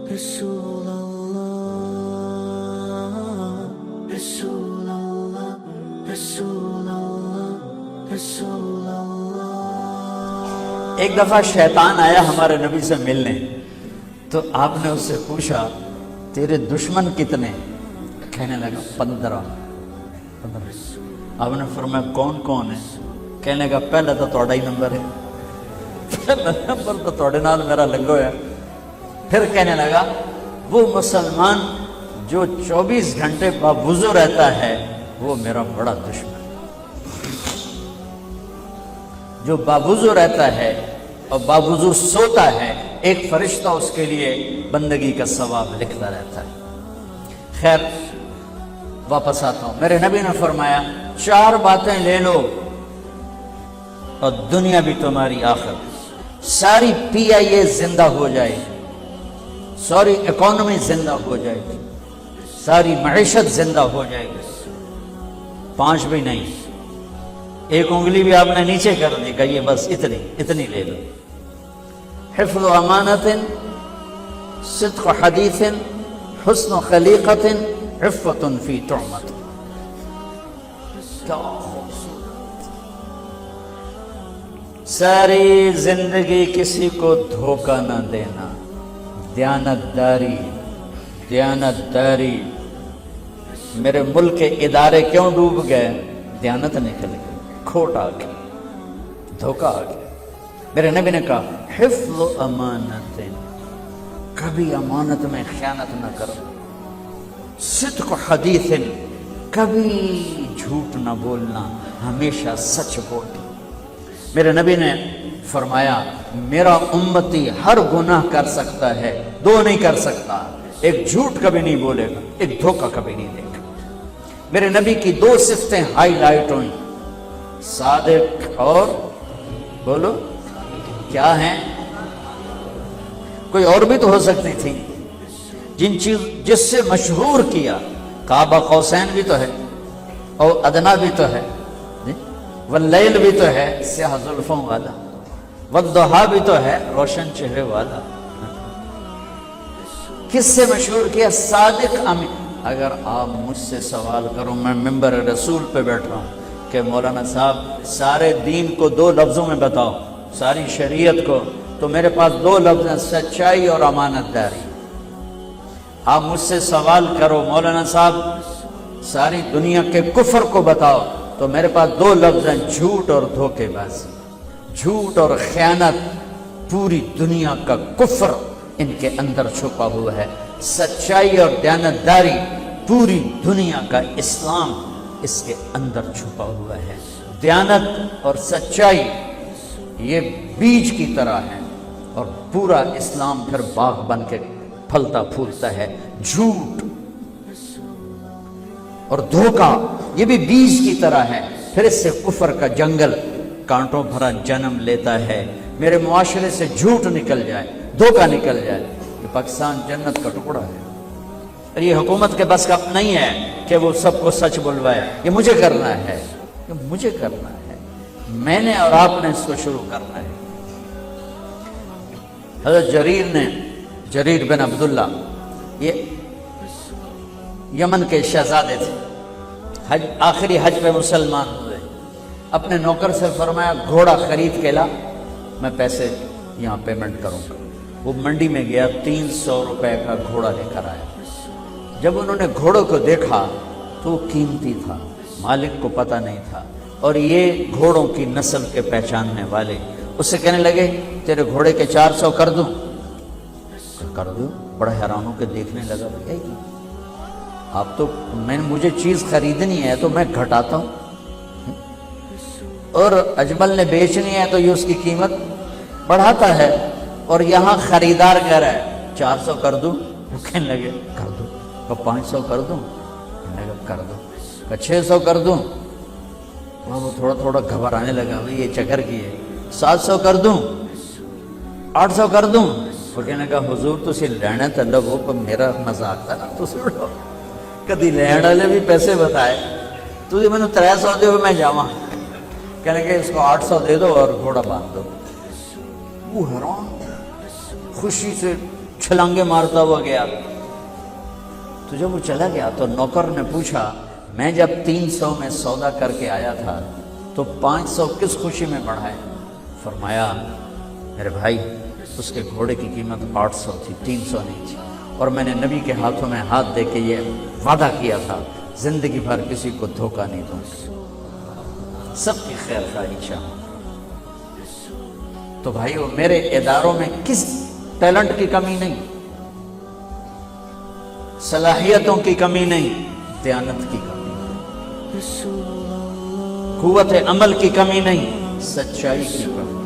رسول اللہ رسول اللہ رسول اللہ رسول اللہ۔ ایک دفعہ شیطان آیا ہمارے نبی سے ملنے، تو آپ نے اس سے پوچھا تیرے دشمن کتنے؟ کہنے لگا 15۔ آپ نے فرمایا کون کون ہے؟ کہنے لگا پہلا تو تھوڑا ہی نمبر ہے، پہلا نمبر تو تھوڑے نال میرا لگو ہے۔ پھر کہنے لگا وہ مسلمان جو 24 گھنٹے باوضو رہتا ہے وہ میرا بڑا دشمن، جو باوضو رہتا ہے اور باوضو سوتا ہے، ایک فرشتہ اس کے لیے بندگی کا ثواب لکھتا رہتا ہے۔ خیر واپس آتا ہوں، میرے نبی نے فرمایا 4 باتیں لے لو اور دنیا بھی تمہاری آخرت، ساری PIA زندہ ہو جائے گی، ساری اکانومی زندہ ہو جائے گی، ساری معیشت زندہ ہو جائے گی۔ 5 بھی نہیں، ایک انگلی بھی آپ نے نیچے کر دی، کہیے بس اتنی لے لو۔ حفظ امانت، صدق حدیث، حسن خلیقت، عفت فی طعمت۔ کیا خوبصورت! ساری زندگی کسی کو دھوکہ نہ دینا، دیانت داری۔ میرے ملک کے ادارے کیوں ڈوب گئے؟ دیانت نکل گئی، کھوٹ آ گئی، دھوکہ آ گیا۔ میرے نبی نے کہا حفظ امانت، کبھی امانت میں خیانت نہ کرو، صدق حدیث، کبھی جھوٹ نہ بولنا، ہمیشہ سچ بولنا۔ میرے نبی نے فرمایا میرا امتی ہر گناہ کر سکتا ہے، 2 نہیں کر سکتا، ایک جھوٹ کبھی نہیں بولے گا، ایک دھوکہ کبھی نہیں دے گا۔ میرے نبی کی 2 صفتیں ہائی لائٹ ہوئیں، صادق اور بولو کیا ہیں؟ کوئی اور بھی تو ہو سکتی تھی، جس سے مشہور کیا، کعبہ قوسین بھی تو ہے، اور ادنا بھی تو ہے، واللیل بھی تو ہے سیاہ زلفوں والا، والضحا بھی تو ہے روشن چہرے والا۔ کس سے مشہور کیا؟ صادق امین۔ اگر آپ مجھ سے سوال کرو، میں ممبر رسول پہ بیٹھا ہوں کہ مولانا صاحب سارے دین کو 2 لفظوں میں بتاؤ، ساری شریعت کو، تو میرے پاس 2 لفظ ہیں، سچائی اور امانت داری۔ آپ مجھ سے سوال کرو مولانا صاحب ساری دنیا کے کفر کو بتاؤ، تو میرے پاس 2 لفظ ہیں، جھوٹ اور دھوکے بازی، جھوٹ اور خیانت۔ پوری دنیا کا کفر ان کے اندر چھپا ہوا ہے، سچائی اور دیانت داری، پوری دنیا کا اسلام اس کے اندر چھپا ہوا ہے۔ دیانت اور سچائی یہ بیج کی طرح ہے، اور پورا اسلام پھر باغ بن کے پھلتا پھولتا ہے۔ جھوٹ اور دھوکہ یہ بھی بیج کی طرح ہے، پھر اس سے کفر کا جنگل کانٹوں بھرا جنم لیتا ہے۔ میرے معاشرے سے جھوٹ نکل جائے، دھوکہ نکل جائے، یہ پاکستان جنت کا ٹکڑا ہے۔ اور یہ حکومت کے بس کا نہیں ہے کہ وہ سب کو سچ بلوائے، یہ مجھے کرنا ہے، یہ مجھے کرنا ہے، میں نے اور آپ نے اس کو شروع کرنا ہے۔ حضرت جریر بن عبداللہ یہ یمن کے شہزادے تھے، آخری حج پہ مسلمان ہوئے۔ اپنے نوکر سے فرمایا گھوڑا خرید کے لا، میں پیسے یہاں پیمنٹ کروں گا۔ وہ منڈی میں گیا، 300 روپے کا گھوڑا لے کر آیا۔ جب انہوں نے گھوڑوں کو دیکھا تو وہ قیمتی تھا، مالک کو پتہ نہیں تھا، اور یہ گھوڑوں کی نسل کے پہچاننے والے اس سے کہنے لگے تیرے گھوڑے کے 400 کر دوں؟ کر دوں؟ بڑا حیران ہو کے دیکھنے لگا، بھائی آپ تو مجھے چیز خریدنی ہے تو میں گھٹاتا ہوں، اور اجمل نے بیچنی ہے تو یہ اس کی قیمت بڑھاتا ہے، اور یہاں خریدار کہہ رہا ہے 400 کر دوں؟ وہ کہنے لگے کر دوں۔ 500 کر دوں؟ کہنے لگا کر دوں۔ 600 کر دوں؟ وہ تھوڑا گھبرانے لگا، یہ چکر کی ہے۔ 700 کر دوں؟ 800 کر دوں؟ وہ کہنے لگا حضور تسی لینا تو لو، پر میرا مذاق تھا نا، تو سن لو، کدی لین والے بھی پیسے بتائے، تھی مجھے 300 دے میں جاواں، کہنے کہ اس کو 800 دے دو اور گھوڑا باندھ دو۔ وہ حیران خوشی سے چھلانگے مارتا ہوا گیا. تو جب وہ چلا گیا تو نوکر نے پوچھا میں جب 300 میں سودا کر کے آیا تھا تو 500 کس خوشی میں بڑھائے؟ فرمایا میرے بھائی اس کے گھوڑے کی قیمت 800 تھی، 300 نہیں تھی، اور میں نے نبی کے ہاتھوں میں ہاتھ دے کے یہ وعدہ کیا تھا زندگی بھر کسی کو دھوکہ نہیں دوں گا، سب کی خیر خواہی چاہوں. تو بھائیو میرے اداروں میں کس ٹیلنٹ کی کمی نہیں، صلاحیتوں کی کمی نہیں، دیانت کی کمی نہیں، قوت عمل کی کمی نہیں، سچائی کی کمی.